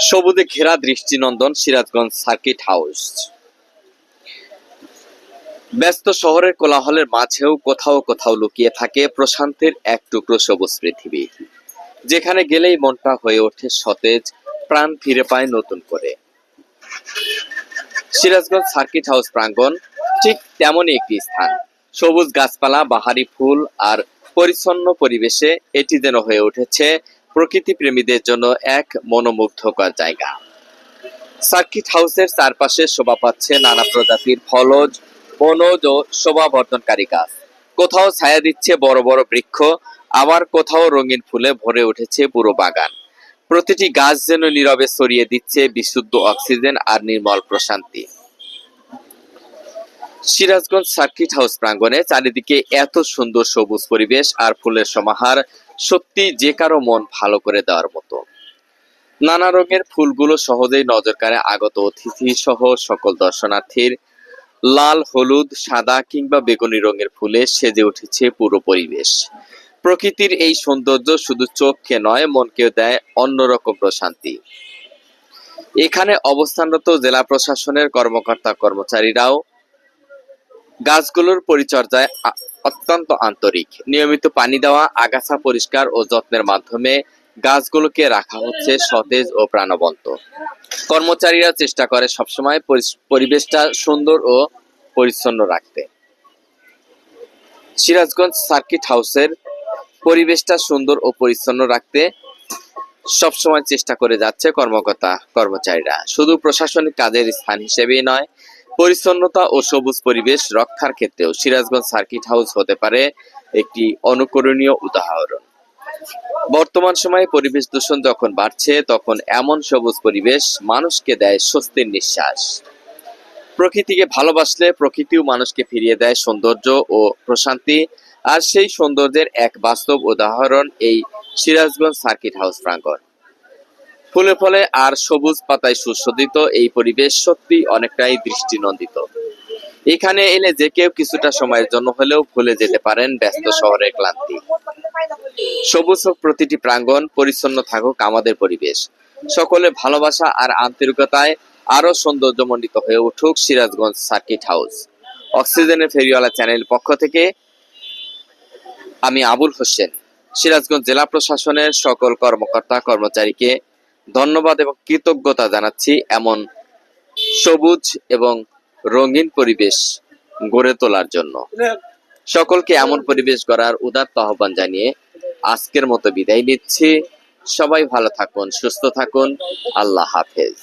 সবুজে ঘেরা দৃষ্টিনন্দন সিরাজগঞ্জ সার্কিট হাউস। ব্যস্ত শহরের কোলাহলের মাঝেও কোথাও কোথাও লুকিয়ে থাকে প্রশান্তির এক টুকরো সবুজ পৃথিবী, যেখানে গেলেই মনটা হয়ে ওঠে সতেজ, প্রাণ ফিরে পায় নতুন করে। সিরাজগঞ্জ সার্কিট হাউস প্রাঙ্গণ ঠিক তেমনই একটি স্থান। সবুজ গাছপালা, বাহারি ফুল আর পরিচ্ছন্ন পরিবেশে এটি যেন হয়ে উঠেছে প্রকৃতি প্রেমীদের জন্য এক মনোমুগ্ধকর জায়গা। সার্কিট হাউসের চারপাশে শোভা পাচ্ছে নানা প্রজাতির ফলজ, বনজ ও শোভাবর্ধনকারী গাছ। কোথাও ছায়া দিচ্ছে বড় বড় বৃক্ষ, আবার কোথাও রঙিন ফুলে ভরে উঠেছে পুরো বাগান। প্রতিটি গাছ যেন নীরবে ছড়িয়ে দিচ্ছে বিশুদ্ধ অক্সিজেন আর নির্মল প্রশান্তি। সিরাজগঞ্জ সার্কিট হাউস প্রাঙ্গণে চারিদিকে এত সুন্দর সবুজ পরিবেশ আর ফুলের সমাহার, সত্যি যে কারো মন ভালো করে দেওয়ার মতো। নানা রঙের ফুলগুলো সহজেই নজর কাড়ে আগত অতিথি সহ সকল দর্শনার্থীর। লাল, হলুদ, সাদা কিংবা বেগুনি রঙের ফুলে সেজে উঠেছে পুরো পরিবেশ। প্রকৃতির এই সৌন্দর্য শুধু চোখকে নয়, মনকেও দেয় অন্যরকম প্রশান্তি। এখানে অবস্থানরত জেলা প্রশাসনের কর্মকর্তা কর্মচারীরাও গাছগুলোর পরিচর্যায় অত্যন্ত আন্তরিক। নিয়মিত পানি দেওয়া, আগাছা পরিষ্কার ও যত্নের মাধ্যমে গাছগুলোকে রাখা হচ্ছে সতেজ ও প্রাণবন্ত। কর্মচারীরা চেষ্টা করে সবসময় পরিবেশটা সুন্দর ও পরিচ্ছন্ন রাখতে। সিরাজগঞ্জ সার্কিট হাউসের পরিবেশটা সুন্দর ও পরিচ্ছন্ন রাখতে সবসময় চেষ্টা করে যাচ্ছে কর্মচারীরা। শুধু প্রশাসনিক কাজের স্থান হিসেবেই নয়, পরিচ্ছন্নতা ও সবুজ পরিবেশ রক্ষার ক্ষেত্রেও সিরাজগঞ্জ সার্কিট হাউস হতে পারে একটি অনুকরণীয় উদাহরণ। বর্তমান সময়ে পরিবেশ দূষণ যখন বাড়ছে, তখন এমন সবুজ পরিবেশ মানুষকে দেয় স্বস্তির নিঃশ্বাস। প্রকৃতিকে ভালোবাসলে প্রকৃতিও মানুষকে ফিরিয়ে দেয় সৌন্দর্য ও প্রশান্তি। আর সেই সৌন্দর্যের এক বাস্তব উদাহরণ এই সিরাজগঞ্জ সার্কিট হাউস প্রাঙ্গণ। ফুলে ফলে আর সবুজ পাতায় সুশোভিত এই পরিবেশ সত্যি অনেকটাই দৃষ্টিনন্দিত। এখানে এলে যে কেউ কিছুটা সময়ের জন্য হলেও ভুলে যেতে পারেন ব্যস্ত শহরের ক্লান্তি। সবুজ হোক প্রতিটি প্রাঙ্গণ, পরিচ্ছন্ন থাকুক আমাদের পরিবেশ। সকলের ভালোবাসা আর আন্তরিকতায় আরো সৌন্দর্যমণ্ডিত হয়ে উঠুক সিরাজগঞ্জ সার্কিট হাউস। অক্সিজেনের ফেরিওয়ালা চ্যানেল পক্ষ থেকে আমি আবুল হোসেন সিরাজগঞ্জ জেলা প্রশাসনের সকল কর্মকর্তা কর্মচারীকে ধন্যবাদ এবং কৃতজ্ঞতা জানাচ্ছি এমন সবুজ এবং রঙিন পরিবেশ গড়ে তোলার জন্য। সকলকে এমন পরিবেশ গড়ার উদাত্ত আহ্বান জানিয়ে আজকের মতো বিদায় নিচ্ছি। সবাই ভালো থাকুন, সুস্থ থাকুন। আল্লাহ হাফেজ।